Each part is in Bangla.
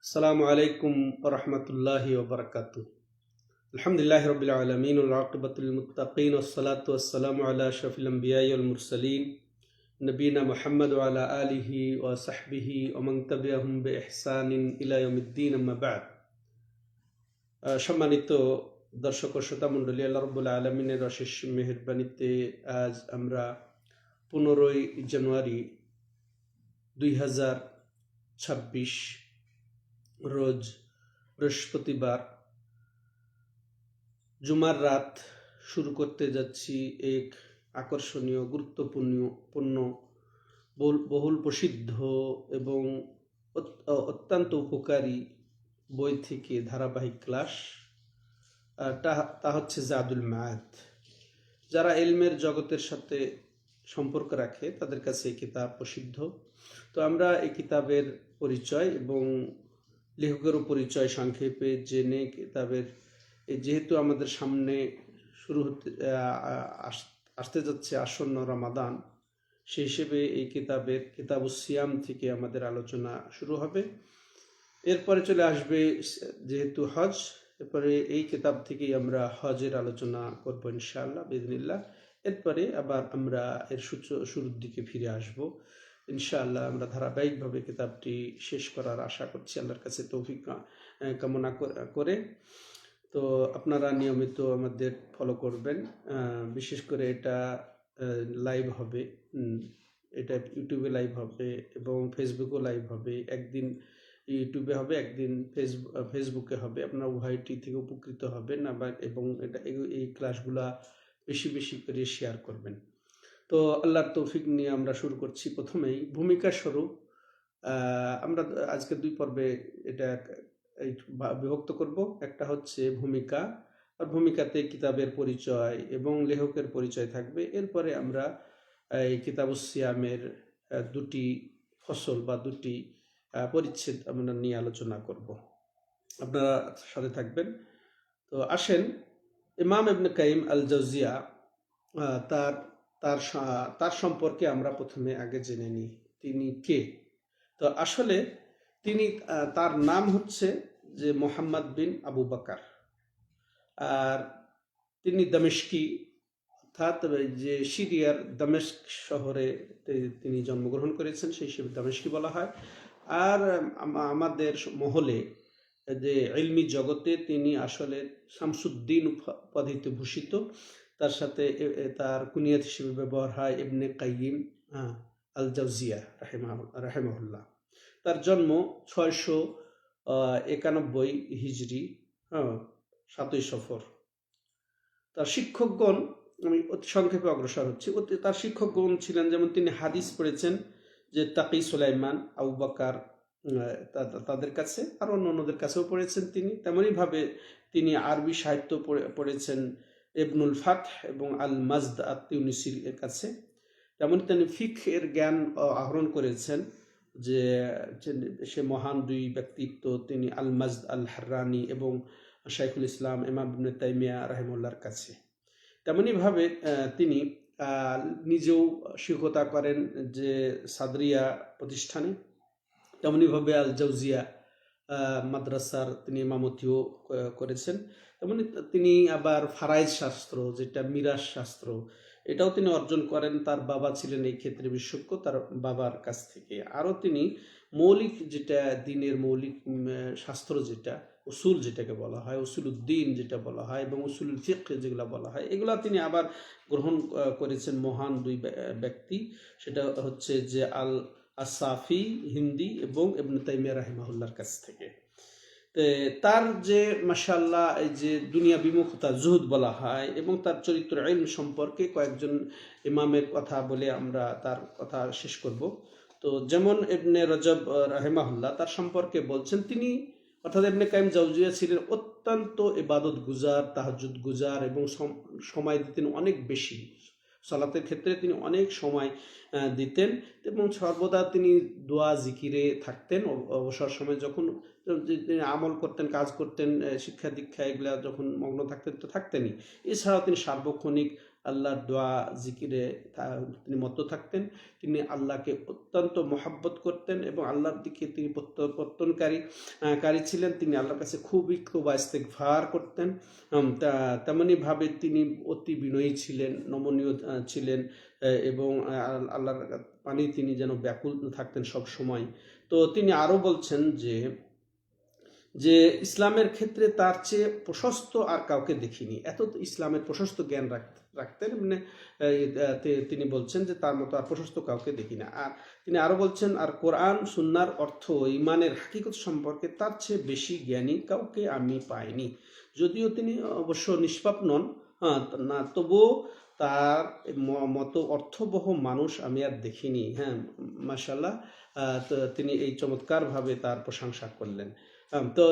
আসসালামু আলাইকুম ওয়া রাহমাতুল্লাহি ওয়া বারাকাতুহু। আলহামদুলিল্লাহি রাব্বিল আলামিন ওয়াল আকিবাতুল মুত্তাকিন ওয়াস সালাতু ওয়াস সালামু আলা আশরাফিল আমবিয়াই ওয়াল মুরসালিন নবিয়িনা মুহাম্মদ ওয়া আলা আলিহি ওয়া সাহবিহি ওয়া মান তাবিআহুম বিইহসানিন ইলা ইয়াউমিদ্দিন, আম্মা বা'দ। সম্মানিত দর্শক ও শ্রোতা মণ্ডলী, আল্লাহ রাব্বুল আলামিনের অশেষ মেহেরবানিতে আজ আমরা 15ই জানুয়ারি 2026 রোজ বৃহস্পতিবার জুমার রাত শুরু করতে যাচ্ছি এক আকর্ষণীয়, গুরুত্বপূর্ণ, বহুল প্রসিদ্ধ এবং অত্যন্ত উপকারী বই থেকে ধারাবাহিক ক্লাস। তা হচ্ছে জাদুল মাআদ। যারা ইলমের জগতের সাথে সম্পর্ক রাখে তাদের কাছে এই কিতাব প্রসিদ্ধ। তো আমরা এই কিতাবের পরিচয় এবং লেখকেরও পরিচয় সংক্ষেপে জেনে কিতাবের, যেহেতু আমাদের সামনে শুরু হতে আসতে যাচ্ছে আসন্ন রমাদান, সেই হিসেবে এই কিতাবুস সিয়াম থেকে আমাদের আলোচনা শুরু হবে। এরপরে চলে আসবে যেহেতু হজ, এরপরে এই কিতাব থেকেই আমরা হজের আলোচনা করবো ইনশাআল্লাহ বিইজনিল্লাহ। এরপরে আবার আমরা এর শুরুর দিকে ফিরে আসব ইনশাআল্লাহ। আমরা ধারাবাহিকভাবে কিতাবটি শেষ করার আশা করছি, আল্লাহর কাছে তৌফিক কামনা করে। তো আপনারা নিয়মিত আমাদের ফলো করবেন। বিশেষ করে এটা লাইভ হবে, এটা ইউটিউবে লাইভ হবে এবং ফেসবুকেও লাইভ হবে। একদিন ইউটিউবে হবে, একদিন ফেসবুকে হবে। আপনারা উভয়টি থেকে উপকৃত হবেন এবং এই ক্লাসগুলা বেশি বেশি করে শেয়ার করবেন। তো আল্লাহর তৌফিক নিয়ে আমরা শুরু করছি। প্রথমেই ভূমিকা স্বরূপ আমরা আজকে 2 পর্বে এটা বিভক্ত করব। একটা হচ্ছে ভূমিকা, আর ভূমিকাতে কিতাবের পরিচয় এবং লেখকের পরিচয় থাকবে। এরপরে আমরা এই কিতাবুস সিয়ামের 2টি ফসল বা 2টি পরিচ্ছেদ আমরা নিয়ে আলোচনা করব। আপনারা সাথে থাকবেন। তো আসেন, ইমাম ইবনে কাইয়িম আল জাওজিয়া, তার সম্পর্কে আমরা প্রথমে আগে জেনে নিই তিনি কে। তো আসলে তার নাম হচ্ছে যে মোহাম্মদ বিন আবু বকর, আর তিনি দামেস্কি, অর্থাৎ যে সিরিয়ার দামেস্ক শহরে তিনি জন্মগ্রহণ করেছেন, সেই হিসেবে দামেস্কি বলা হয়। আর আমাদের মহলে যে ইলমি জগতে তিনি আসলে শামসুদ্দিন উপাধিতে ভূষিত। তার সাথে তার কুনিয়াত হিসেবে ব্যবহার হয় ইবনে কাইয়িম আল জাওজিয়া রাহিমাহুল্লাহ। তার জন্ম 691 হিজরি, 7ই সফর। তার শিক্ষকগণ, আমি অতি সংক্ষেপে অগ্রসর হচ্ছি। তার শিক্ষকগণ ছিলেন, যেমন তিনি হাদিস পড়েছেন যে তাকি সুলাইমান, আবু বকর, তাদের কাছে, আর অন্যদের কাছেও পড়েছেন তিনি। তেমনইভাবে তিনি আরবি সাহিত্য পড়েছেন ইবনুল ফাতহ এবং আল মাজদ আত-তিউনিসির কাছে। তেমন তিনি ফিকহ এর জ্ঞান আহরণ করেছেন, যে সে মহান 2 ব্যক্তিত্ব, তিনি আল মাজদ আল হাররানি এবং শাইখুল ইসলাম ইমাম ইবনে তাইমিয়া রাহিমাহুল্লাহর কাছে। তেমনইভাবে তিনি নিজেও শিক্ষকতা করেন যে সাদরিয়া প্রতিষ্ঠানে। তেমনইভাবে আল জাওজিয়া মাদ্রাসার তিনি ইমামতিও করেছেন। তেমনি তিনি আবার ফারাইজ শাস্ত্র, যেটা মিরাস শাস্ত্র, এটাও তিনি অর্জন করেন। তার বাবা ছিলেন এই ক্ষেত্রে বিশেষজ্ঞ, তার বাবার কাছ থেকে। আরও তিনি মৌলিক, যেটা দিনের মৌলিক শাস্ত্র, যেটা উসুল যেটাকে বলা হয়, উসুলউদ্দিন যেটা বলা হয়, এবং উসুলুল ফিকহ যেগুলো বলা হয়, এগুলা তিনি আবার গ্রহণ করেছেন মহান 2 ব্যক্তি। সেটা হচ্ছে যে আসাফি হিন্দি এবং ইবনে তাইমিয়া রাহিমাহুল্লাহর কাছ থেকে। তার যে মাশাআল্লাহ এই যে দুনিয়া বিমুখতা, জুহুদ বলা হয়, এবং তার চরিত্র ইলম সম্পর্কে কয়েকজন ইমামের কথা বলে আমরা তার কথা শেষ করব। তো যেমন ইবনে রজব রাহিমাহুল্লাহ তার সম্পর্কে বলছেন, তিনি অর্থাৎ ইবনে কাইয়িম জাওজিয়া ছিলেন অত্যন্ত ইবাদত গুজার, তাহাজ্জুদ গুজার, এবং সময় দিতেন অনেক বেশি। সালাতের ক্ষেত্রে তিনি অনেক সময় দিতেন এবং সর্বদা তিনি দোয়া জিকিরে থাকতেন। অবসর সময় যখন তিনি আমল করতেন, কাজ করতেন, শিক্ষা দীক্ষা এগুলা যখন মগ্ন থাকতেন তো থাকতেনই। এছাড়াও তিনি সার্বক্ষণিক আল্লাহর দোয়া জিকিরে তিনি মত্ত থাকতেন। তিনি আল্লাহকে অত্যন্ত মহাব্বত করতেন এবং আল্লাহর দিকে তিনি প্রত্যর্পণকারী ছিলেন। তিনি আল্লাহর কাছে খুবই তওবা ইস্তেগফার করতেন। তেমনিভাবে তিনি অতি বিনয়ী ছিলেন, নমনীয় ছিলেন এবং আল্লাহর পানি তিনি যেন ব্যাকুল থাকতেন সব সময়। তো তিনি আরও বলছেন যে ইসলামের ক্ষেত্রে তার চেয়ে প্রশস্ত আর কাউকে দেখিনি। এত ইসলামের প্রশস্ত জ্ঞান রাখতেন, মানে তিনি বলছেন যে তার মতো আর প্রশস্ত কাউকে দেখি না। আর তিনি আরো বলছেন, আর কোরআন সুন্নাহর অর্থ ইমানের হাকিকত সম্পর্কে তার চেয়ে বেশি জ্ঞানী কাউকে আমি পাইনি। যদিও তিনি অবশ্য নিষ্পাপ নন, না, তবুও তার মতো অর্থবহ মানুষ আমি আর দেখিনি। মাশাআল্লাহ, তো তিনি এই চমৎকারভাবে তার প্রশংসা করলেন। তো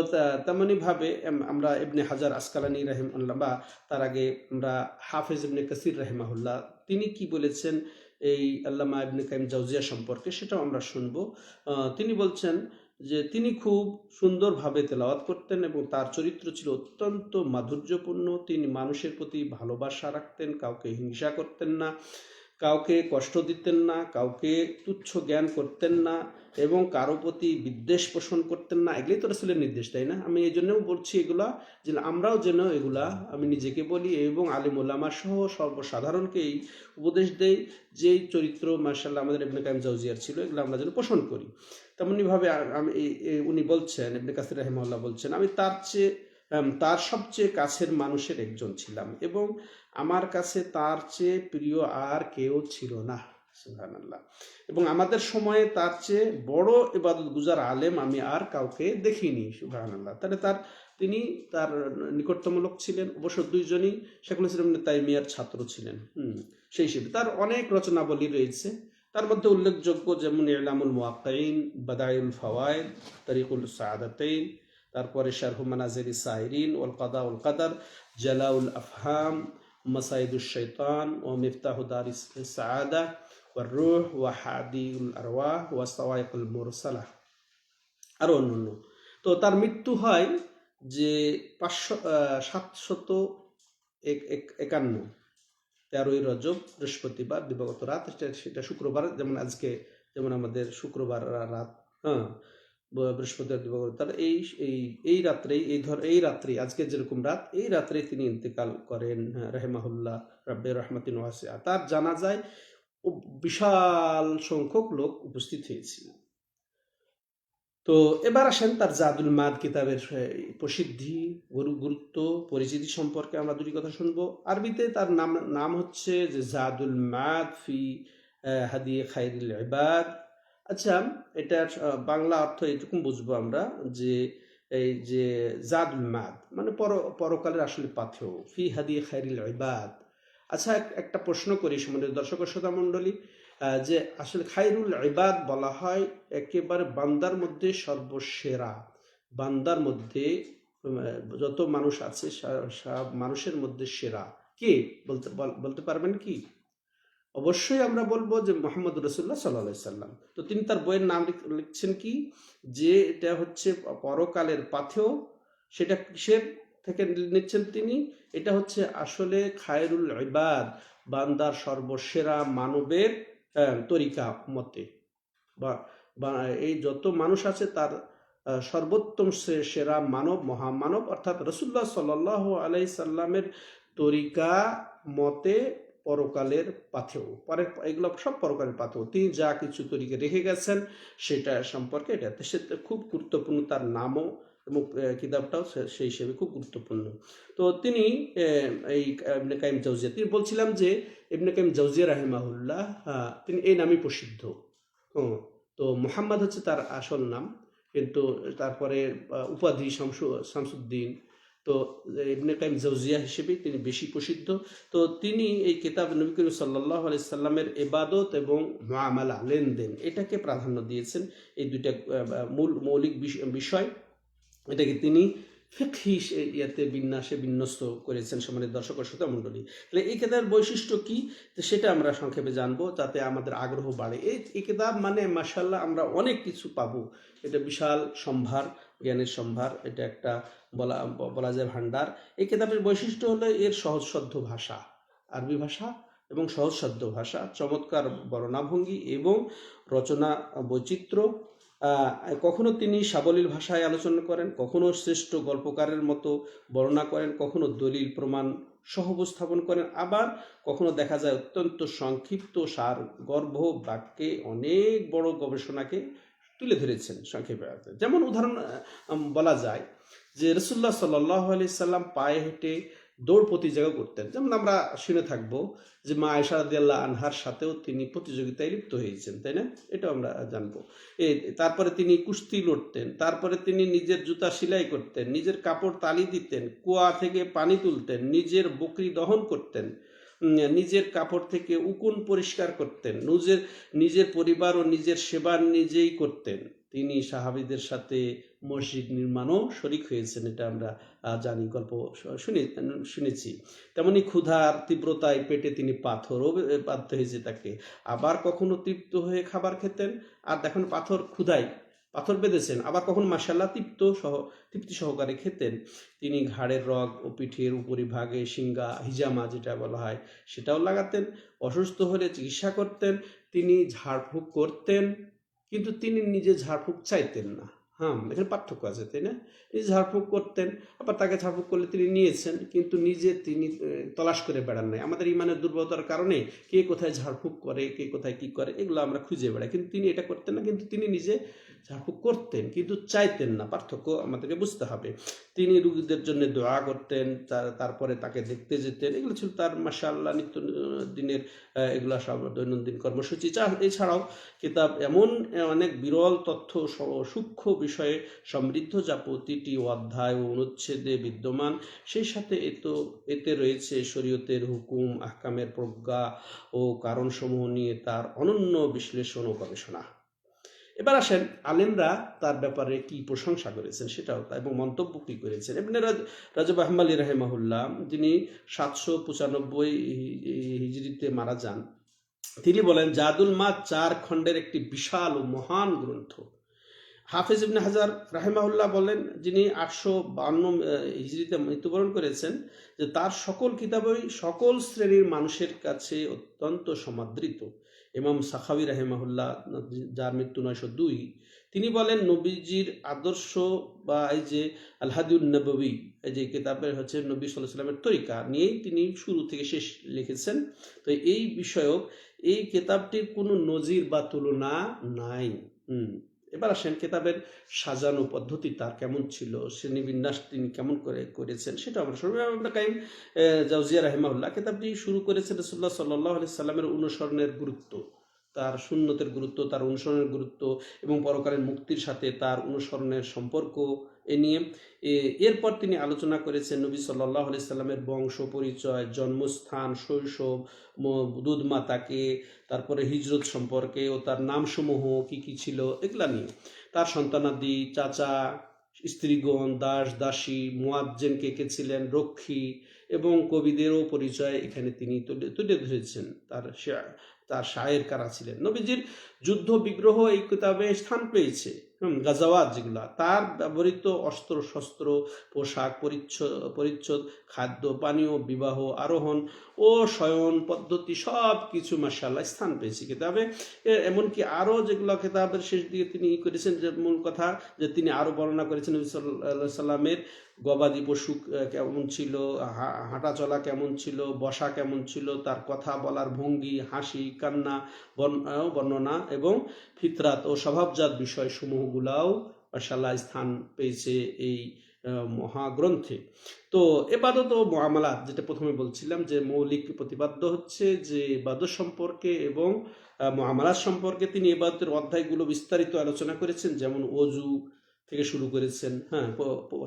তেমনিভাবে আমরা ইবনে হাজার আসকালানি রাহিমাহুল্লাহ, বা তার আগে আমরা হাফেজ ইবনে কাসির রাহিমাহুল্লাহ, তিনি কি বলেছেন এই আল্লামা ইবনে কাইয়িম জাওজিয়া সম্পর্কে, সেটাও আমরা শুনব। তিনি বলছেন যে তিনি খুব সুন্দরভাবে তেলাওয়াত করতেন এবং তার চরিত্র ছিল অত্যন্ত মাধুর্যপূর্ণ। তিনি মানুষের প্রতি ভালোবাসা রাখতেন, কাউকে হিংসা করতেন না, কাউকে কষ্ট দিতেন না, কাউকে তুচ্ছ জ্ঞান করতেন না এবং কারো প্রতি বিদ্বেষ পোষণ করতেন না। এগুলোই তো রাসূলের নির্দেশ, তাই না? আমি এই জন্যও বলছি এগুলা, যে আমরাও যেন এগুলা, আমি নিজেকে বলি এবং আলিম ওলামা সহ সর্বসাধারণকে এই উপদেশ দেই যে এই চরিত্র মাশাআল্লাহ আমাদের ইবনে কাইয়িম জাওজিয়ার ছিল, এগুলো আমরা যেন পোষণ করি। তেমনিভাবে আমি উনি বলছেন, ইবনে কাসির রাহিমাহুল্লাহ বলছেন, আমি তার সবচেয়ে কাছের মানুষের একজন ছিলাম এবং আমার কাছে তার চেয়ে প্রিয় আর কেউ ছিল না। সুবহানাল্লাহ। এবং আমাদের সময়ে তার চেয়ে বড় ইবাদত গুজার আলেম আমি আর কাউকে দেখিনি। সুবহানাল্লাহ। তাহলে তিনি তার নিকটতম লোক ছিলেন। অবশ্য দুইজনই শেখুল ইসলাম ইবনে তাইমিয়ার ছাত্র ছিলেন। সেই হিসেবে তার অনেক রচনাবলী রয়েছে। তার মধ্যে উল্লেখযোগ্য যেমন ইলামুল মুওয়াক্কিন, বাদাইউল ফাওয়ায়েদ, তারিকুল সাআদাতাইন, তারপরে শারহু মানাজিরিস সাইরিন, ওয়াল কাদা ওয়াল কাদার, জালাউল আফহাম, মাসাইদুশ শাইতান ও মিফতাহু দারিস সাআদা, ওয়ার রূহ ওয়া হাদিউল আরওয়াহ ওয়া সাওয়াইকুল মুরসালাহ, আরো অন্যান্য। তো তার মৃত্যু হয় যে 751, 13ই রজব, বৃহস্পতিবার দিবাগত রাত। সেটা শুক্রবার, যেমন আজকে, যেমন আমাদের শুক্রবার রাত, বৃহস্পতিবার দিবাগত। তাহলে এই রাত্রেই আজকে যেরকম রাত, এই রাত্রে তিনি ইন্তেকাল করেন রাহিমাহুল্লাহ রাব্বে রহমাতিন ওয়াসিআ। তার জানাজায় বিশাল সংখ্যক লোক উপস্থিত হয়েছিল। তো এবার আসেন তার জাদুল মাদ কিতাবের প্রসিদ্ধি, গুরুত্ব, পরিচিতি সম্পর্কে আমরা দুটি কথা শুনবো। আরবিতে তার নাম হচ্ছে যে জাদুল মাদ ফি হাদিয়ে খায়রিল ইবাদ। আচ্ছা, এটার বাংলা অর্থ এরকম বুঝবো আমরা যে এই যে জাদুল মাদ মানে পরকালের আসলে পাথেয়, ফি হাদিয়ে খায়রিল ইবাদ। আচ্ছা, একটা প্রশ্ন করি সম্মানিত দর্শক ও শ্রোতা মণ্ডলী, যে আসলে খায়রুল ইবাদ বলা হয় একেবারে বান্দার মধ্যে সর্বসেরা। বান্দার মধ্যে যত মানুষ আছে সব মানুষের মধ্যে সেরা কে, বলতে পারবেন কি? অবশ্যই আমরা বলবো যে মুহাম্মদ রাসূলুল্লাহ সাল্লাল্লাহু আলাইহি সাল্লাম। তো তিনি তার বইয়ের নাম লিখছেন কি, যে এটা হচ্ছে পরকালের পাথেয়। সেটা কিসের থেকে নিচ্ছেন তিনি? এটা হচ্ছে আসলে খায়রুল ইবাদ, বান্দার সর্বসেরা মানবের তরিকা মতে, বা এই যত মানুষ আছে তার সর্বোত্তম সেরা মানব, মহামানব অর্থাৎ রাসূলুল্লাহ সাল্লাল্লাহু আলাইহি সাল্লামের তরিকা মতে পরকালের পাথেয়। এগুলো সব পরকালের পাথেয়। তিনি যা কিছু তরিকা রেখে গেছেন সেটা সম্পর্কে এটাতে খুব গুরুত্বপূর্ণ। তার নামও এবং কিতাবটাও সেই হিসেবে খুব গুরুত্বপূর্ণ। তো তিনি এই ইবনে কাইয়িম জাওজিয়া, তিনি বলছিলাম যে ইবনে কাইয়িম জাওজিয়া রাহিমাহুল্লাহ, তিনি এই নামই প্রসিদ্ধ। তো মুহাম্মদ হচ্ছে তার আসল নাম, কিন্তু তারপরে উপাধি শামসুদ্দিন। তো ইবনে কাইয়িম জাওজিয়া হিসেবে তিনি বেশি প্রসিদ্ধ। তো তিনি এই কিতাব নবী করিম সাল্লাল্লাহু আলাইহি সাল্লামের ইবাদত এবং মুআমালা, লেনদেন, এটাকে প্রাধান্য দিয়েছেন। এই দুইটা মৌলিক বিষয়, এটাকে তিনি ফিকহি বিন্যাসে বিন্যস্ত করেছেন। সম্মানিত দর্শক ও শ্রোতা মণ্ডলী, তাহলে এই কিতাবের বৈশিষ্ট্য কি, সেটা আমরা সংক্ষেপে জানবো, যাতে আমাদের আগ্রহ বাড়ে। এই কিতাব মানে মাশাআল্লাহ আমরা অনেক কিছু পাবো। এটা বিশাল সম্ভার, জ্ঞানের সম্ভার, এটা একটা বলা যায় ভান্ডার। এই কিতাবের বৈশিষ্ট্য হলো এর সহজসাধ্য ভাষা। আরবি ভাষা এবং সহজসাধ্য ভাষা, চমৎকার বর্ণনাভঙ্গি এবং রচনা বৈচিত্র্য। কখনো তিনি সাবলীল ভাষায় আলোচনা করেন, কখনো শ্রেষ্ঠ গল্পকারের মতো বর্ণনা করেন, কখনো দলিল প্রমাণ সহ উপস্থাপন করেন, আবার কখনো দেখা যায় অত্যন্ত সংক্ষিপ্ত সার গর্ভ বাক্যে অনেক বড় গবেষণাকে তুলে ধরেছেন সংক্ষেপে। যেমন উদাহরণ বলা যায় যে রাসূলুল্লাহ সাল্লাল্লাহু আলাইহি সাল্লাম পায়ে হেঁটে দৌড় প্রতিযোগিতা করতেন। যেমন আমরা শুনে থাকবো যে মা আয়েশা রাদিয়াল্লাহু আনহার সাথেও তিনি প্রতিযোগিতায় লিপ্ত হয়েছেন, তাই না? এটাও আমরা জানবো। তারপরে তিনি কুস্তি লড়তেন, তারপরে তিনি নিজের জুতা সেলাই করতেন, নিজের কাপড় তালি দিতেন, কুয়া থেকে পানি তুলতেন, নিজের বকরি দহন করতেন, নিজের কাপড় থেকে উকুন পরিষ্কার করতেন, নিজের পরিবার ও নিজের সেবা নিজেই করতেন। তিনি সাহাবীদের সাথে মসজিদ নির্মাণও শরিক হয়েছেন, এটা আমরা জানি, গল্প শুনেছি। তেমনি ক্ষুধার তীব্রতায় পেটে তিনি পাথরও বাধ্য হয়েছে তাকে। আবার কখনো তৃপ্ত হয়ে খাবার খেতেন, আর দেখুন পাথর বেঁধেছেন, আবার কখন মাশাআল্লাহ তৃপ্তি সহকারে খেতেন। তিনি ঘাড়ের রগ ও পিঠের উপরিভাগে সিঙ্গা হিজামা যেটা বলা হয় সেটাও লাগাতেন। অসুস্থ হলে চিকিৎসা করতেন। তিনি ঝাড়ফুঁক করতেন, কিন্তু তিনি নিজে ঝাড়ফুঁক চাইতেন না। হ্যাঁ, এখানে পার্থক্য আছে, তাই না? নিজে ঝাড়ফুঁক করতেন, আবার তাকে ঝাড়ফুঁক করলে তিনি নিয়েছেন, কিন্তু নিজে তিনি তলাশ করে বেড়ান নাই। আমাদের ইমানের দুর্বলতার কারণে কে কোথায় ঝাড়ফুঁক করে, কে কোথায় কি করে, এগুলো আমরা খুঁজে বেড়াই, কিন্তু তিনি এটা করতেন না। কিন্তু তিনি নিজে ঝাড়ফুঁক করতেন, কিন্তু চাইতেন না। পার্থক্য আমাদেরকে বুঝতে হবে। তিনি রুগীদের জন্য দোয়া করতেন, তারপরে তাকে দেখতে যেতেন। এগুলো ছিল তার মাশাআল্লাহ নিত্য দিনের এগুলা সব দৈনন্দিন কর্মসূচি। এছাড়াও কিতাব এমন অনেক বিরল তথ্য সূক্ষ্ম বিষয়ে সমৃদ্ধ যা প্রতিটি অধ্যায় ও অনুচ্ছেদে বিদ্যমান। সেই সাথে এতে রয়েছে শরীয়তের হুকুম, আহকামের প্রজ্ঞা ও কারণসমূহ নিয়ে তার অনন্য বিশ্লেষণ ও গবেষণা। এবার আসেন আলেমরা তার ব্যাপারে কি প্রশংসা করেছেন সেটাও, এবং মন্তব্য কি করেছেন। ইবনে রাজব হাম্বলী রাহিমাহুল্লাহ, যিনি 795 হিজরিতে মারা যান, তিনি বলেন জাদুল মাদ 4 খণ্ডের একটি বিশাল ও মহান গ্রন্থ। হাফেজ ইবনে হাজার রাহিমাহুল্লাহ বলেন, যিনি 852 হিজরিতে মৃত্যুবরণ করেছেন, যে তার সকল কিতাবই সকল শ্রেণীর মানুষের কাছে অত্যন্ত সমাদৃত। ইমাম সাখাবী রাহিমাহুল্লাহ, যার মৃত্যু 902, তিনি বলেন নবীজির আদর্শ বা এই যে আল হাদিউন নববী, এই যে কিতাবের হচ্ছে নবী সাল্লাল্লাহু আলাইহি ওয়াসাল্লামের তরিকা নিয়েই তিনি শুরু থেকে শেষ লিখেছেন। তো এই বিষয়ক এই কিতাবটির কোনো নজির বা তুলনা নাই। এবার আসেন কিতাবের সাজানো পদ্ধতি তার কেমন ছিল, শ্রেণীবিন্যাস তিনি কেমন করে করেছেন সেটা আমরা শুনবো। ইবনে কাইয়িম জাওজিয়া রাহিমাহুল্লাহ কিতাবটি শুরু করেছেন রাসূলুল্লাহ সাল্লাল্লাহু আলাইহি সাল্লামের অনুসরণের গুরুত্ব, তার সুন্নতের গুরুত্ব, তার অনুসরণের গুরুত্ব এবং পরকালের মুক্তির সাথে তার অনুসরণের সম্পর্ক এ নিয়ে। এরপর তিনি আলোচনা করেছেন নবী সাল্লাল্লাহু আলাইহি সাল্লামের বংশ পরিচয়, জন্মস্থান, শৈশব, দুধ মাতাকে, তারপরে হিজরত সম্পর্কে ও তার নামসমূহ কি কি ছিল এগুলা নিয়ে, তার সন্তানাদি, চাচা, স্ত্রীগণ, দাস দাসী, মুয়াজ্জিন কে কে ছিলেন, রক্ষী এবং কবিদেরও পরিচয় এখানে তিনি তুলে ধরেছেন। তার শায়ের কারা ছিলেন। নবীজির যুদ্ধ বিগ্রহ এই কিতাবে স্থান পেয়েছে। গাজাওয়াত যেগুলা, তার ব্যবহৃত অস্ত্র শস্ত্র, পোশাক পরিচ্ছদ, খাদ্য পানীয়, বিবাহ, আরোহণ ও শয়ন পদ্ধতি সব কিছু মাশাআল্লাহ স্থান পেয়েছে কিতাবে। এমনকি আরও যেগুলো কিতাবের শেষ দিকে তিনি করেছেন, যে মূল কথা যে তিনি আরও বর্ণনা করেছেন নবী সাল্লাল্লাহু আলাইহি সাল্লামের গবাদি পশু কেমন ছিল, হাঁটা চলা কেমন ছিল, বসা কেমন ছিল, তার কথা বলার ভঙ্গি, হাসি কান্না বর্ণনা এবং ফিতরাত ও স্বভাবজাত বিষয়সমূহগুলাও মাশাআল্লাহ স্থান পেয়েছে এই মহাগ্রন্থে। তো ইবাদত ও মুআমালাত, যেটা প্রথমে বলছিলাম যে মৌলিক প্রতিপাদ্য হচ্ছে যে ইবাদত সম্পর্কে এবং মুআমালাত সম্পর্কে তিনি ইবাদতের অধ্যায়গুলো বিস্তারিত আলোচনা করেছেন। যেমন ওযু থেকে শুরু করেছেন, হ্যাঁ,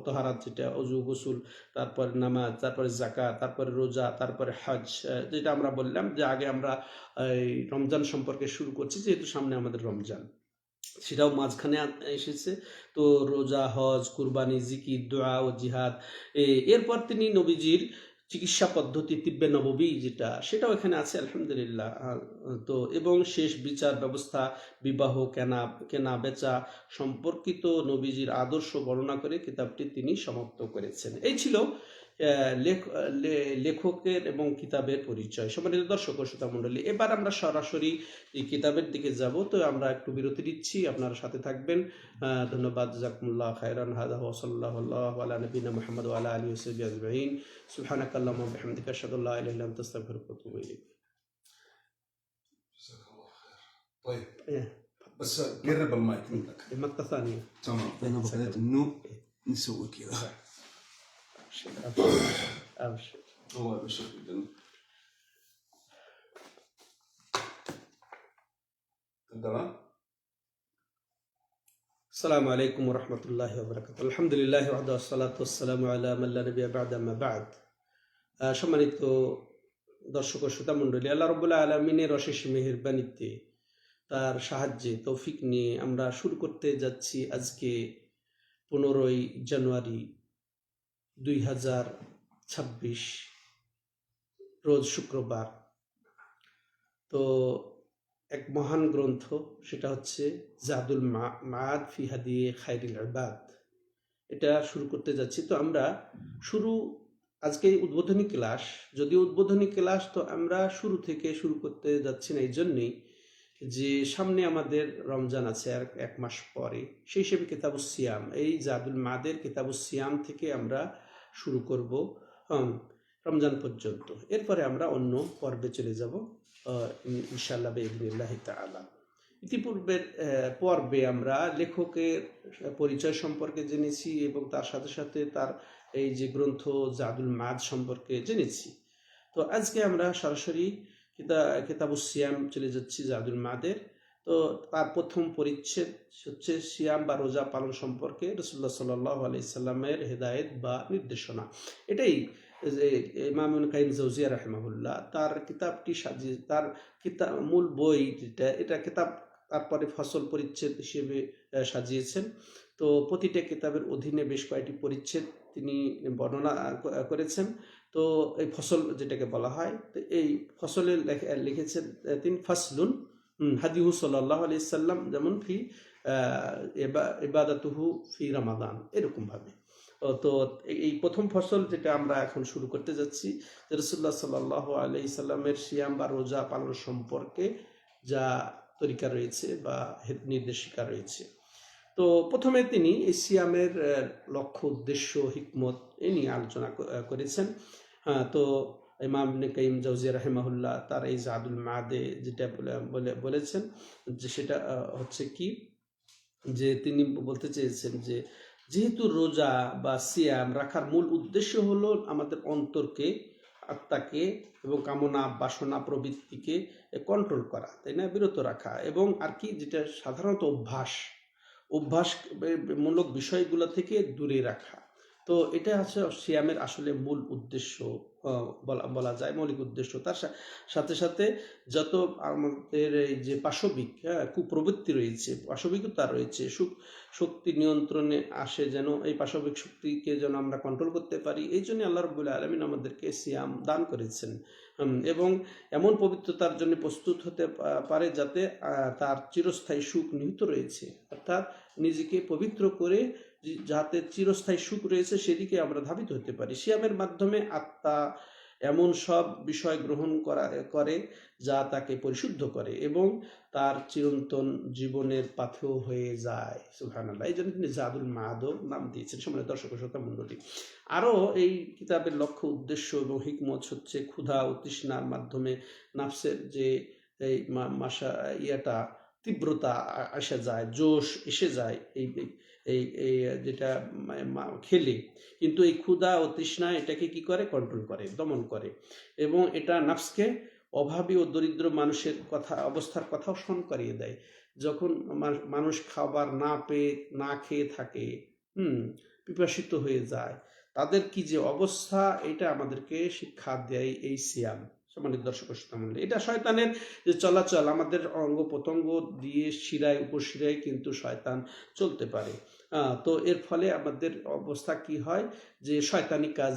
তাহারাত যেটা ওযু, গোসল, তারপরে নামাজ, তারপরে যাকাত, তারপরে রোজা, তারপরে হজ, যেটা আমরা বললাম যে আগে আমরা এই রমজান সম্পর্কে শুরু করছি, যেহেতু সামনে আমাদের রমজান, সেটাও মাঝখানে এসেছে। তো রোজা, হজ, কুরবানি, জিকির, দোয়া ও জিহাদ। এরপর তিনি নবীজির চিকিৎসা পদ্ধতি তিব্বে নববী যেটা, সেটাও এখানে আছে আলহামদুলিল্লাহ। তো এবং শেষ বিচার ব্যবস্থা, বিবাহ, কেনা বেচা সম্পর্কিত নবীজির আদর্শ বর্ণনা করে কিতাবটি তিনি সমাপ্ত করেছেন। এই ছিল লেখকের এবং কিতাবের পরিচয়। সম্মানিত দর্শক ও শ্রোতা মণ্ডলী, এবার আমরা সরাসরি এই কিতাবের দিকে যাব। তো আমরা একটু বিরতি দিচ্ছি, আপনারা সাথে থাকবেন। ধন্যবাদ। জাযাকুমুল্লাহ খায়রান। হাযা ওয়া সাল্লাল্লাহু আলা নবিয়িনা মুহাম্মদ ওয়া আলা আলিহি ওয়া সাহবিহি আজমাইন। সুবহানাকাল্লাহুম্মা ওয়া বিহামদিকা আশহাদু আল্লা ইলাহা ইল্লা আনতা আস্তাগফিরুকা ওয়া আতুবু ইলাইক। جزاك الله خير. طيب إيه. بس قرب المايك منك. مقطع ثانية. تمام. انا بغيت انه نسوي كذا. أبشر. الله يبشرك بالجنة. تقدر؟ السلام عليكم ورحمة الله وبركاته. الحمد لله وحده والصلاة والسلام على من لا نبي بعد ما بعد. সম্মানিত দর্শক ও শ্রোতা মণ্ডলী, আল্লাহ রাব্বুল আলামিনের অশেষ মেহেরবানিতে তার সাহায্যে তৌফিক নিয়ে আমরা শুরু করতে যাচ্ছি আজকে 15ই জানুয়ারি 2026 রোজ শুক্রবার। তো এক মহান গ্রন্থ, সেটা হচ্ছে জাদুল মাআদ ফি হাদি খায়রিল ইবাদ, এটা শুরু করতে যাচ্ছি। তো আমরা আজকে উদ্বোধনী ক্লাস, যদিও উদ্বোধনী ক্লাস, তো আমরা শুরু থেকে শুরু করতে যাচ্ছি না এই জন্যেই যে সামনে আমাদের রমজান আছে আর এক মাস পরে। সেই হিসেবে কিতাবুস সিয়াম, এই জাদুল মাদের কিতাবুস সিয়াম থেকে আমরা শুরু করব রমজান পর্যন্ত। এরপরে আমরা অন্য পর্বে চলে যাব ইনশাআল্লাহ বিইذنিল্লাহি তাআলা। ইতিপূর্বের পর্বে আমরা লেখকের পরিচয় সম্পর্কে জেনেছি এবং তার সাথে সাথে তার এই যে গ্রন্থ জাদুল মাদ সম্পর্কে জেনেছি। তো আজকে আমরা সরাসরি কিতাবুস সিয়াম চলে যাচ্ছি জাদুল মাদের। তো তার প্রথম পরিচ্ছেদ হচ্ছে সিয়াম বা রোজা পালন সম্পর্কে রাসূলুল্লাহ সাল্লাল্লাহু আলাইহি সাল্লামের হেদায়েত বা নির্দেশনা। এটাই ইমাম ইবনে কাইয়িম জাওজিয়া রাহিমাহুল্লাহ তার কিতাবটি সাজিয়ে, তার মূল বই যেটা, এটা কিতাব তারপরে ফসল পরিচ্ছেদ হিসেবে সাজিয়েছেন। তো প্রতিটা কিতাবের অধীনে বেশ কয়েকটি পরিচ্ছেদ তিনি বর্ণনা করেছেন। তো এই ফসল যেটাকে বলা হয়, তো এই ফসলে লিখেছেন তিনি ফাসলুন হাদিহু সাল্লাল্লাহু আলাইহি সাল্লাম, যেমন ফি ইবাদাতুহু ফি রমাদান, এরকম ভাবে। তো এই প্রথম ফসল যেটা আমরা এখন শুরু করতে যাচ্ছি, রাসূলুল্লাহ সাল্লাল্লাহু আলাইহি সাল্লামের সিয়াম বা রোজা পালন সম্পর্কে যা তরিকা রয়েছে বা নির্দেশিকা রয়েছে। তো প্রথমে তিনি এই সিয়ামের লক্ষ্য, উদ্দেশ্য, হিকমত এ নিয়ে আলোচনা করেছেন। তো ইমাম ইবনে কাইয়িম জাওজিয়া রাহিমাহুল্লাহ তার এই জাদুল মাদে যেটা বলেছেন, যে সেটা হচ্ছে কি, যে তিনি বলতে চেয়েছেন যে যেহেতু রোজা বা সিয়াম রাখার মূল উদ্দেশ্য হলো আমাদের অন্তরকে, আত্মাকে এবং কামনা বাসনা প্রবৃত্তিকে কন্ট্রোল করা, তাই না, বিরত রাখা, এবং আর কি, যেটা সাধারণত অভ্যাসমূলক বিষয়গুলো থেকে দূরে রাখা। তো এটা হচ্ছে সিয়ামের আসলে মূল উদ্দেশ্য বলা যায়, মৌলিক উদ্দেশ্য। তার সাথে সাথে যত আমাদের এই যে পাশবিক কুপ্রবৃত্তি রয়েছে, পাশবিকতা রয়েছে, শক্তি নিয়ন্ত্রণে আসে, যেন এই পাশবিক শক্তিকে যেন আমরা কন্ট্রোল করতে পারি, এই জন্য আল্লাহ রাব্বুল আলামিন আমাদেরকে সিয়াম দান করেছেন, এবং এমন পবিত্রতার জন্য প্রস্তুত হতে পারে যাতে তার চিরস্থায়ী সুখ নিহিত রয়েছে, অর্থাৎ নিজেকে পবিত্র করে যাতে চিরস্থায়ী সুখ রয়েছে সেদিকে আমরা ধাবিত হতে পারি। সিয়ামের মাধ্যমে আত্মা এমন সব বিষয় গ্রহণ করে যা তাকে পরিশুদ্ধ করে এবং তার চিরন্তন জীবনের পাথেয় হয়ে যায়। সুবহানাল্লাহ। এই জন্য তিনি জাদুল মাদও নাম দিয়েছেন। সম্মানিত দর্শক ও শ্রোতা মণ্ডলী, আরও এই কিতাবের লক্ষ্য, উদ্দেশ্য এবং হিকমত হচ্ছে ক্ষুধা ও তৃষ্ণার মাধ্যমে নাফসের যে এই তীব্রতা আসা যায়, জোশ এসে যায় এই যেটা খেলে, কিন্তু এই ক্ষুধা ও তৃষ্ণা এটাকে কি করে, কন্ট্রোল করে, দমন করে, এবং এটা নাফসকে অভাবী ও দরিদ্র মানুষের অবস্থার কথাও স্মরণ করিয়ে দেয়। যখন মানুষ খাবার না পেয়ে, না খেয়ে থাকে, পিপাসিত হয়ে যায়, তাদের কি যে অবস্থা, এটা আমাদেরকে শিক্ষা দেয় এই সিয়াম। সম্মানিত দর্শক শ্রোতা মণ্ডলী, এটা শয়তানের যে চলাচল, আমাদের অঙ্গ প্রত্যঙ্গ দিয়ে শিরায় উপশিরায় কিন্তু শয়তান চলতে পারে। তো এর ফলে আমাদের অবস্থা কি হয়, যে শয়তানি কাজ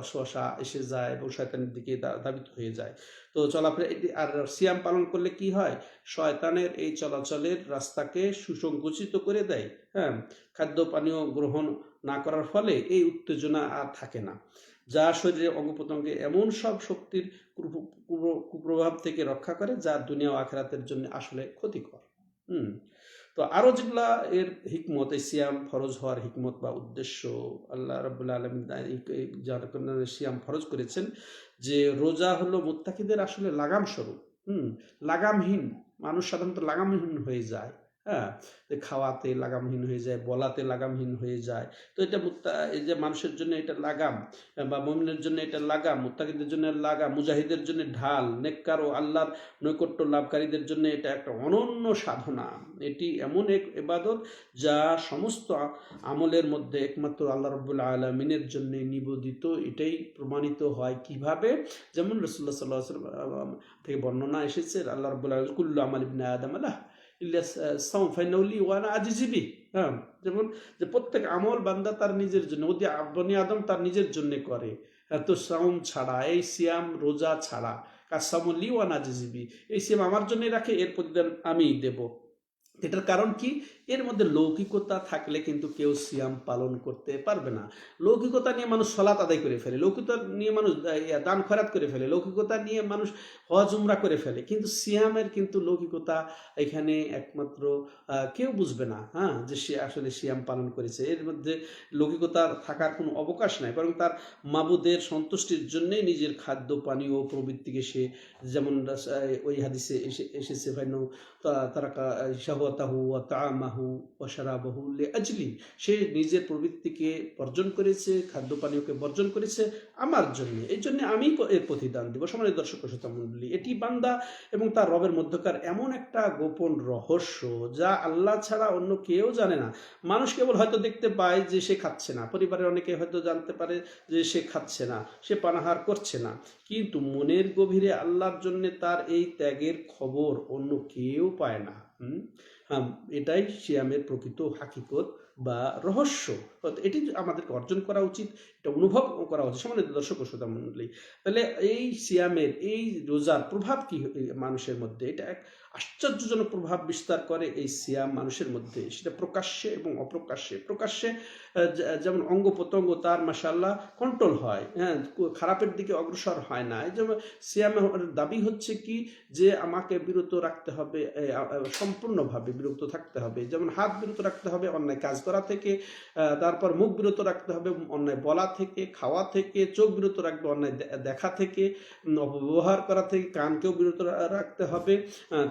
অসহসা এসে যায় এবং শয়তানের দিকে ধাবিত হয়ে যায়। তো চলাফেরা, আর সিয়াম পালন করলে কি হয়, শয়তানের এই চলাচলের রাস্তাকে সুসংকুচিত করে দেয়। খাদ্য পানীয় গ্রহণ না করার ফলে এই উত্তেজনা আর থাকে না, যা শরীরে অঙ্গ প্রত্যঙ্গে এমন সব শক্তির কুপ্রভাব থেকে রক্ষা করে যা দুনিয়া ও আখিরাতের জন্য আসলে ক্ষতিকর। তো আরো যেগুলা এর হিকমত, এই সিয়াম ফরজ হওয়ার হিকমত বা উদ্দেশ্য, আল্লাহ রাব্বুল আলামিন যার কারণে সিয়াম ফরজ করেছেন, যে রোজা হলো মুত্তাকিদের আসলে লাগাম স্বরূপ। লাগামহীন মানুষ সাধারণত লাগামহীন হয়ে যায়, হ্যাঁ, খাওয়াতে লাগামহীন হয়ে যায়, বলাতে লাগামহীন হয়ে যায়। তো এটা এই যে মানুষের জন্য এটা লাগাম, বা মুমিনের জন্য এটা লাগাম, মুত্তাকিদের জন্য লাগাম, মুজাহিদের জন্য ঢাল, নেককার ও আল্লাহর নৈকট্য লাভকারীদের জন্য এটা একটা অনন্য সাধনা। এটি এমন এক ইবাদত যা সমস্ত আমলের মধ্যে একমাত্র আল্লাহ রাব্বুল আলামিনের জন্য নিবেদিত। এটাই প্রমাণিত হয় কিভাবে? যেমন রাসূলুল্লাহ সাল্লাল্লাহু আলাইহি ওয়াসাল্লাম থেকে বর্ণনা এসেছে, আল্লাহ রাব্বুল আলামিন কুল্লু আমাল ইবনে আদম লাহ ইল্লা সাওম ফাইন্নাহু লি ওয়া আনা আজজি বিহি। হ্যাঁ, যেমন যে প্রত্যেক আমল বান্দা তার নিজের জন্য, বনি আদম তার নিজের জন্য করে, তো সাওম ছাড়া, এই সিয়াম রোজা ছাড়া, কাসামু লি ওয়া আনা আজজি বিহি, এই সিয়াম আমার জন্য রাখে, এর প্রতিদান আমিই দেব। এটার কারণ কি? এর মধ্যে লৌকিকতা থাকলে কিন্তু কেউ সিয়াম পালন করতে পারবে না। লৌকিকতা নিয়ে মানুষ সালাত আদায় করে ফেলে, লৌকিকতা নিয়ে মানুষ দান খয়রাত করে ফেলে, লৌকিকতা নিয়ে মানুষ হজ উমরা করে ফেলে, কিন্তু সিয়ামের কিন্তু লৌকিকতা এখানে একমাত্র কেউ বুঝবে না, হ্যাঁ, যে সে আসলে সিয়াম পালন করেছে। এর মধ্যে লৌকিকতার থাকার কোনো অবকাশ নাই, বরং তার মাবুদের সন্তুষ্টির জন্যই নিজের খাদ্য পানীয় ও প্রবৃত্তিকে সে, যেমন ওই হাদিসে এসেছে ফাইনাহু তারাকা শাহওয়াতাহু ওয়া তাআমাহু ওয়া শারাবাহু লিআজলি, সে নিজের প্রবৃত্তিকে বর্জন করেছে, খাদ্য পানীয়কে বর্জন করেছে আমার জন্য, এই জন্য আমি এর প্রতিদান দেব। সম্মানিত দর্শক শ্রোতা মণ্ডলী, এটি বান্দা এবং তার রবের মধ্যকার এমন একটা গোপন রহস্য যা আল্লাহ ছাড়া অন্য কেউ জানে না। মানুষ কেবল হয়তো দেখতে পায় যে সে খাচ্ছে না, পরিবারের অনেকে হয়তো জানতে পারে যে সে খাচ্ছে না, সে পানাহার করছে না, কিন্তু মনের গভীরে আল্লাহর জন্য তার এই ত্যাগের খবর অন্য কেউ পায় না। হ্যাঁ, এটাই সিয়ামের প্রকৃত হাকিকত বা রহস্য। এটি আমাদেরকে অর্জন করা উচিত, এটা অনুভব করা উচিত। সম্মানিত দর্শক ও শ্রোতা মণ্ডলী, তাহলে এই সিয়ামের, এই রোজার প্রভাব কি মানুষের মধ্যে? এটা এক আশ্চর্যজনক প্রভাব বিস্তার করে এই সিয়াম মানুষের মধ্যে, সেটা প্রকাশ্যে এবং অপ্রকাশ্যে। প্রকাশ্যে যেমন অঙ্গ প্রত্যঙ্গ তার মাশাআল্লাহ কন্ট্রোল হয়, হ্যাঁ, খারাপের দিকে অগ্রসর হয় না। এই যেমন সিয়ামের দাবি হচ্ছে কি, যে আমাকে বিরত রাখতে হবে, সম্পূর্ণভাবে বিরত থাকতে হবে। যেমন হাত বিরত রাখতে হবে অন্যায় কাজ করা থেকে, তারপর মুখ বিরত রাখতে হবে অন্যায় বলা থেকে, খাওয়া থেকে, চোখ বিরত রাখবে অন্যায় দেখা থেকে, অপব্যবহার করা থেকে, কানকেও বিরত রাখতে হবে,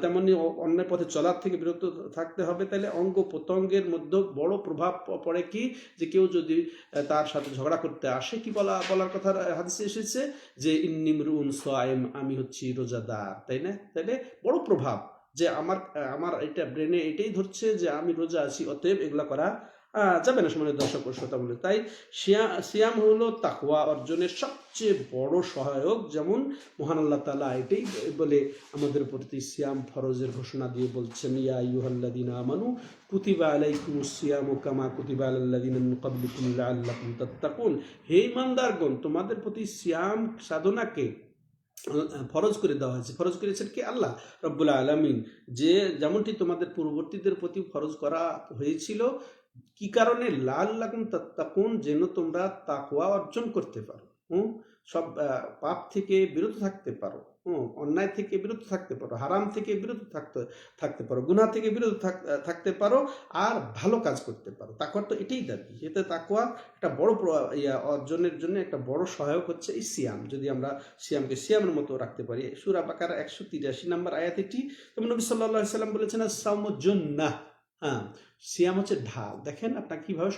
তেমনি অন্যায় পথে চলার থেকে বিরত থাকতে হবে। তাহলে অঙ্গ প্রত্যঙ্গের মধ্যে বড় প্রভাব পড়ে কি, যে কেউ যদি তার সাথে ঝগড়া করতে আসে, কি বলার কথা হাদিসে এসেছে যে ইন্নী ইমরুউন সায়েম, আমি হচ্ছি রোজাদার, তাই না? তাহলে বড় প্রভাব, যে আমার এটা ব্রেনে এটাই ধরছে যে আমি রোজা আছি, অতএব এগুলা করা যাবে না। সম্মানিত দর্শক ও শ্রোতা বলে, তাই সিয়াম হলো তাকওয়া অর্জনের সবচেয়ে বড় সহায়ক। যেমন মহান আল্লাহ তাআলা এটাই বলে আমাদের প্রতি সিয়াম ফরজের ঘোষণা দিয়ে বলছেন, ইয়া আইয়ুহাল্লাযীনা আমানু কুতিবা আলাইকুমুস সিয়ামু কামা কুতিবা আলাল্লাযীনা মিন ক্বাবলিকুম লাআল্লাকুম তাত্তাকুন, হে ঈমানদারগণ, তোমাদের প্রতি সিয়াম সাধনাকে ফরজ করে দেওয়া হয়েছে। ফরজ করেছেন কি? আল্লাহ রব্বুল আলামিন, যে যেমনটি তোমাদের পূর্ববর্তীদের প্রতি ফরজ করা হয়েছিল। কি কারণে? লাআল্লাকুম তাত্তাকুন, যেন তোমরা তাকওয়া অর্জন করতে পারো, সব পাপ থেকে বিরত থাকতে পারো, অন্যায় থেকে বিরত থাকতে পারো, হারাম থেকে বিরত থাকতে পারো, গুনাহ থেকে বিরত থাকতে পারো, আর ভালো কাজ করতে পারো। তাকওয়ার তো এটাই দাবি। এতে তাকওয়া একটা বড় অর্জনের জন্য একটা বড় সহায়ক হচ্ছে এই সিয়াম। যদি আমরা সিয়ামকে সিয়ামের মতো রাখতে পারি। সূরা বাকারা 183 নম্বর আয়াত এটি। যেমন নবী সাল্লাল্লাহু আলাইহি সাল্লাম বলেছেন, আস-সাওমু জুন্নাহ, হ্যাঁ, সিয়াম হচ্ছে ঢাল। দেখেন আপনার কিভাবে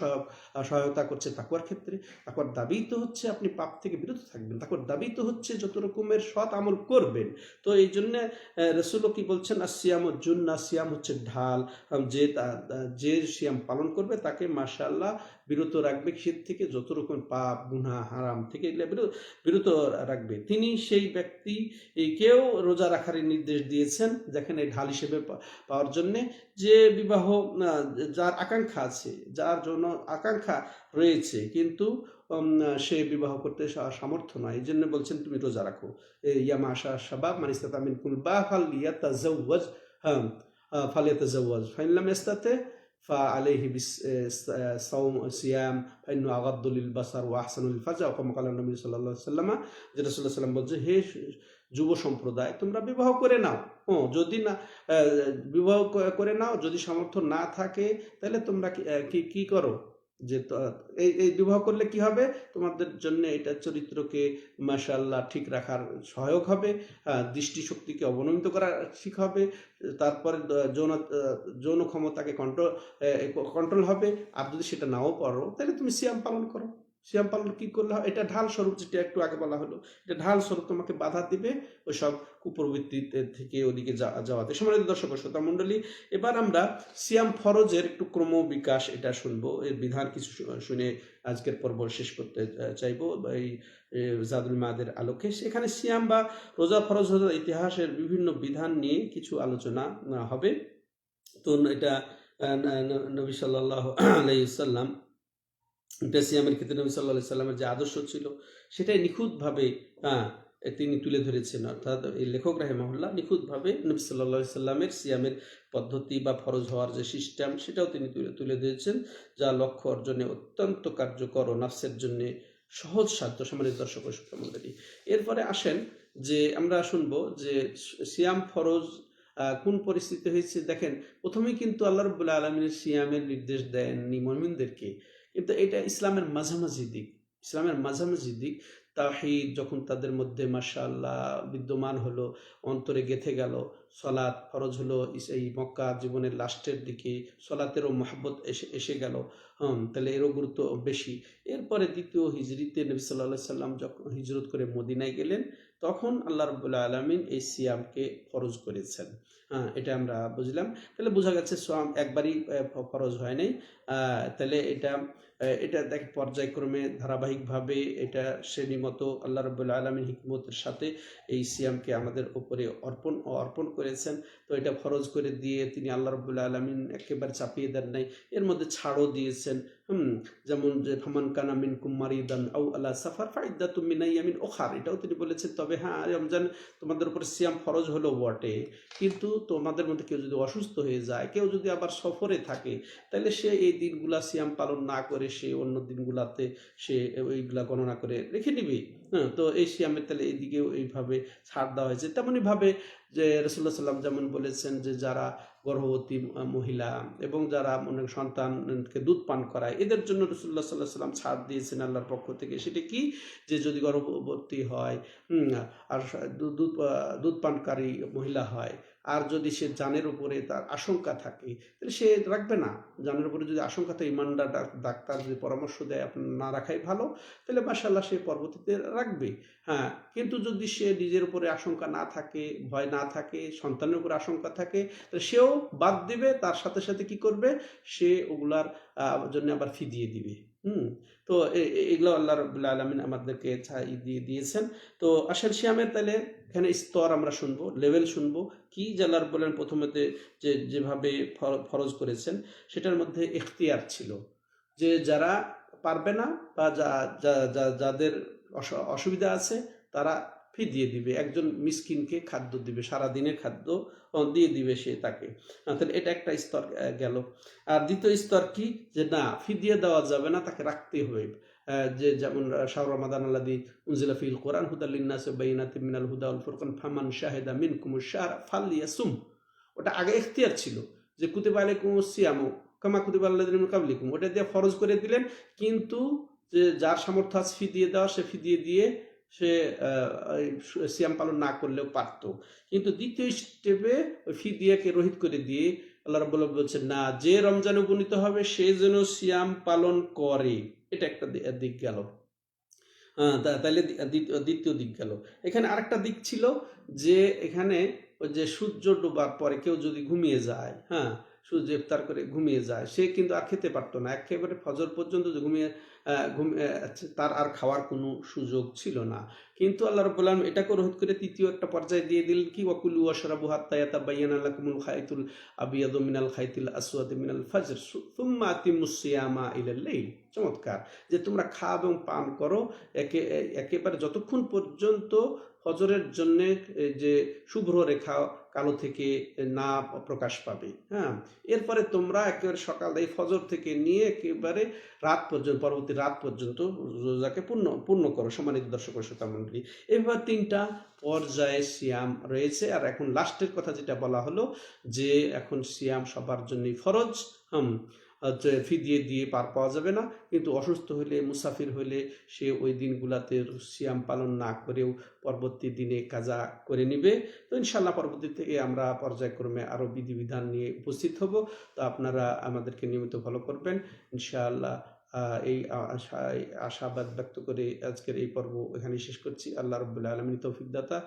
সহায়তা করছে তাকওয়ার ক্ষেত্রে। তাকওয়ার দাবি তো হচ্ছে আপনি পাপ থেকে বিরত থাকবেন, তাকওয়ার দাবি তো হচ্ছে যত রকমের সৎ আমল করবেন। তো এই জন্য রাসূলও কি বলছেন, আসিয়ামুজ জুন্নাহ, সিয়াম হচ্ছে ঢাল। যে সিয়াম পালন করবে তাকে মাশাআল্লাহ বিরত রাখবে কিসের থেকে? যত রকম পাপ, গুনাহ, হারাম থেকে বিরত রাখবে। তিনি সেই ব্যক্তি কেউ রোজা রাখার নির্দেশ দিয়েছেন, যেখানে ঢাল হিসেবে পাওয়ার জন্যে, যে বিবাহ যার আকাঙ্ক্ষা আছে, যার জন্য আকাঙ্ক্ষা রয়েছে, কিন্তু সে বিবাহ করতে সামর্থ্য নয়, এই জন্য বলছেন তুমি রোজা রাখো। ইয়া মাশা শাবাব মান ইসতাতা মিনকুল বাআ ফালইয়াতাজাওয়াজ, ফালইয়াতাজাওয়াজ ফাইন লাম ইসতাতি فعليه بالصوم والصيام فإنه أغض للبصر وأحسن للفرج كما قال النبي صلى الله عليه وسلم। যে রাসূলুল্লাহ সাল্লাল্লাহু আলাইহি ওয়াসাল্লাম বলছে, হে যুব সম্প্রদায়, তোমরা বিবাহ করে নাও। যদি না বিবাহ করে নাও, যদি সামর্থ্য না থাকে তাহলে তোমরা কি করো, যে এই এই বিবাহ করলে কি হবে, তোমাদের জন্য এটা চরিত্রকে মাশাআল্লাহ ঠিক রাখার সহায়ক হবে, দৃষ্টিশক্তিকে অবনমিত করা ঠিক হবে, তারপরে যৌন ক্ষমতাকে কন্ট্রোল হবে। আর যদি সেটা নাও পারো তাহলে তুমি সিয়াম পালন করো। সিয়াম পালন কি করলে হয়, এটা ঢাল স্বরূপ, যেটা একটু আগে বলা হলো, এটা ঢাল স্বরূপ তোমাকে বাধা দিবে ওই সব কুপ্রবৃত্তি থেকে ওদিকে যাওয়াতে। সম্মানিত দর্শক ও শ্রোতা মণ্ডলী, এবার আমরা সিয়াম ফরজের একটু ক্রম বিকাশ এটা শুনবো, এর বিধান কিছু শুনে আজকের পর্ব শেষ করতে চাইবো এই জাদুল মাদের আলোকে। সেখানে সিয়াম বা রোজা ফরজ রোজার ইতিহাসের বিভিন্ন বিধান নিয়ে কিছু আলোচনা হবে। তো এটা নবী সাল্লাল্লাহু আলাইহি ওয়াসাল্লাম, এটা সিয়ামের ক্ষেত্রে নবী সাল্লাল্লাহু আলাইহি ওয়াসাল্লামের যে আদর্শ ছিল সেটাই নিখুঁতভাবে তিনি তুলে ধরেছেন। অর্থাৎ এই লেখক রাহিমাহুল্লাহ নিখুঁতভাবে নবী সাল্লাল্লাহু আলাইহি ওয়াসাল্লামের সিয়ামের পদ্ধতি বা ফরজ হওয়ার যে সিস্টেম সেটাও তিনি তুলে ধরেছেন, যা লক্ষ্য অর্জনে অত্যন্ত কার্যকর ও নাফসের জন্য সহজ সাধ্য। সম্মানিত দর্শক ও শ্রোতা মণ্ডলী, এরপরে আসেন যে আমরা শুনবো যে সিয়াম ফরজ কোন পরিস্থিতি হয়েছে। দেখেন, প্রথমেই কিন্তু আল্লাহ রাব্বুল আলামিন সিয়ামের নির্দেশ দেননি মুমিনদেরকে, কিন্তু এটা ইসলামের মাঝামাঝি দিক। ইসলামের মাঝামাঝি দিক, তাওহীদ যখন তাদের মধ্যে মাশাআল্লাহ বিদ্যমান হলো, অন্তরে গেঁথে গেল, সলাৎ ফরজ হলো এই মক্কা জীবনের লাস্টের দিকে, সলাতেরও মহব্বত এসে গেল, তাহলে এরও গুরুত্ব বেশি। এরপরে দ্বিতীয় হিজরিতে নবী সাল্লাল্লাহু আলাইহি ওয়াসাল্লাম যখন হিজরত করে মদিনায় গেলেন, তখন আল্লাহ রাব্বুল আলামিন এই সিয়ামকে ফরজ করেছেন। এটা আমরা বুঝলাম। তাহলে বোঝা গেছে সিয়াম একবারই ফরজ হয় নাই। তাহলে এটা দেখ পর্যায়ক্রমে ধারাবাহিকভাবে এটা শ্রেণীমতো আল্লাহ রাব্বুল আলামিন হিকমতের সাথে এই সিয়ামকে আমাদের উপরে অর্পণ করেছেন। তো এটা ফরজ করে দিয়ে তিনি আল্লাহ রাব্বুল আলামিন একেবারে চাপিয়ে দেন নাই, এর মধ্যে ছাড়ও দিয়েছেন। যেমন যে ফামান কানা মিনকুম মারিদান আও আলা সাফার ফাইদ্দাতুম মিন আইয়ামিন উখার, এটাও তিনি বলেছেন। তবে হ্যাঁ, রমজান তোমাদের উপর সিয়াম ফরজ হলো বটে, কিন্তু তোমাদের মধ্যে কেউ যদি অসুস্থ হয়ে যায়, কেউ যদি আবার সফরে থাকে, তাহলে সে এই দিনগুলা সিয়াম পালন না করে সে অন্য দিনগুলাতে সে ওইগুলা গণনা করে রেখে নিবে। তো এই সিয়ামের তাহলে এইদিকেও এইভাবে ছাড় দেওয়া হয়েছে। তেমনই ভাবে যে রাসূলুল্লাহ সাল্লাল্লাহু আলাইহি ওয়াসাল্লাম যেমন বলেছেন যে যারা গর্ভবতী মহিলা এবং যারা সন্তানকে দুধ পান করায়, এদের জন্য রাসূলুল্লাহ সাল্লাল্লাহু আলাইহি ওয়াসাল্লাম ছাড় দিয়েছেন আল্লাহর পক্ষ থেকে। সেটা কি, যে যদি গর্ভবতী হয় আর দুধ পানকারী মহিলা হয়, আর যদি সে জানের উপরে তার আশঙ্কা থাকে, তাহলে সে রাখবে না। জানের উপরে যদি আশঙ্কা থাকে, ইমানদার ডাক্তার যদি পরামর্শ দেয় আপনার না রাখাই ভালো, তাহলে মাশাআল্লাহ সে পরবর্তীতে রাখবে। কিন্তু যদি সে নিজের উপরে আশঙ্কা না থাকে, ভয় না থাকে, সন্তানের উপরে আশঙ্কা থাকে, তাহলে সেও বাদ দিবে। তার সাথে সাথে কি করবে, সে ওগুলার জন্য আবার ফি দিয়ে দিবে। তো এগুলো আল্লাহ রাব্বুল আলামিন আমাদেরকে দিয়ে দিয়েছেন। তো আসল সিয়ামের তাহলে এখানে স্তর আমরা শুনবো, লেভেল শুনবো। কি যে আল্লাহ রাব্বুল আলামিন প্রথমেতে যেভাবে ফরজ করেছেন, সেটার মধ্যে ইখতিয়ার ছিল যে যারা পারবে না বা যাদের অসুবিধা আছে তারা ফি দিয়ে দিবে, একজন মিসকিনকে খাদ্য দিবে, সারাদিনের খাদ্য দিয়ে দিবে সে তাকে। তাহলে এটা একটা স্তর গেল। আর দ্বিতীয় স্তর কি, যে না, ফি দিয়ে দেওয়া যাবে না, তাকে রাখতে হবে। যে যেমন শাহরু রমাদান আল্লাযী উনজিলা ফিহিল কুরআন হুদাল লিন-নাসি ওয়া বাইয়িনাতিন মিনাল হুদা ওয়াল ফুরকান ফামান শাহিদা মিনকুমুশ শাহরা ফালইয়াসুম। ওটা আগে ইখতিয়ার ছিল যে কুতিবা আলাইকুমুস সিয়ামু কামা কুতিবা আলাল লাযিনা মিন ক্বাবলিকুম, ওটা দিয়ে ফরজ করে দিলেন। কিন্তু যে যার সামর্থ্য আছে ফি দিয়ে দেওয়া, সে ফি দিয়ে সে সিয়াম পালন না করলেও পারত। কিন্তু দ্বিতীয় স্টেপে ফি দিয়াকে রহিত করে দিয়ে আল্লাহ রাব্বুল আলামিন বলছেন, না, যে রমজানে উপনীত হবে সে যেন সিয়াম পালন করে। এটা একটা দিক গেল। তাহলে দ্বিতীয় দিক গেল। এখানে আরেকটা দিক ছিল যে এখানে ওই যে সূর্য ডোবার পরে কেউ যদি ঘুমিয়ে যায়, সূর্য ইফতার করে ঘুমিয়ে যায়, সে কিন্তু আর খেতে পারতো না। একেবারে ফজর পর্যন্ত যে ঘুমিয়ে তার আর খাওয়ার কোনো সুযোগ ছিল না। কিন্তু আল্লাহ রাব্বুল আলামিন এটাকে রোধ করে তৃতীয় একটা পর্যায়ে দিয়ে দিলেন কি, ওয়াকুলু ওয়াশরাবু হাত্তা ইয়াতাবায়্যানা লাকুমুল খাইতুল আবিয়াদু মিনাল খাইতিল আসওয়াদি মিনাল ফাজর সুম্মা আতিমুস সিয়ামা ইলাল লাইল। চমৎকার, যে তোমরা খাও এবং পান করো একেবারে যতক্ষণ পর্যন্ত ফজরের জন্যে যে শুভ্র রেখা কালো থেকে না প্রকাশ পাবে। হ্যাঁ, এরপরে তোমরা একেবারে সকাল এই ফজর থেকে নিয়ে একেবারে রাত পর্যন্ত, পরবর্তী রাত পর্যন্ত রোজাকে পূর্ণ করো। সম্মানিত দর্শক ও শ্রোতা মণ্ডলী, এবার 3টা পর্যায়ে সিয়াম রয়েছে। আর এখন লাস্টের কথা যেটা বলা হলো যে এখন সিয়াম সবার জন্যই ফরজ। ফিদিয়ে দিয়ে পার পাওয়া যাবে না, কিন্তু অসুস্থ হলে, মুসাফির হলে সে ওই দিনগুলাতে সিয়াম পালন না করেও পরবর্তী দিনে কাজা করে নিবে। তো ইনশাল্লাহ পরবর্তী থেকে আমরা পর্যায়ক্রমে আরও বিধিবিধান নিয়ে উপস্থিত হব। তো আপনারা আমাদেরকে নিয়মিত ফলো করবেন ইনশাআল্লাহ। এই আশাবাদ ব্যক্ত করে আজকের এই পর্ব এখানে শেষ করছি। আল্লাহ রাব্বুল আলামিন তৌফিক দাতা।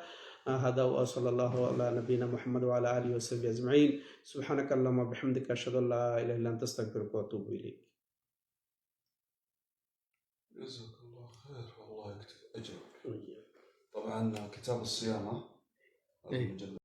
হাদা ওয়া সাল্লাল্লাহু আলা নবিনা মুহাম্মদ ওয়া আলা আলিহি ওয়া সাহবিহি আজমাইন। সুবহানাকাল্লাহুম্মা ওয়া বিহামদিকা আশহাদু আল্লা ইলাহা ইল্লা আনতা আস্তাগফিরুকা ওয়া আতুবু ইলাইক। جزاك الله خير والله يكتب أجرك. طبعا كتاب الصيانة إيه. المجلد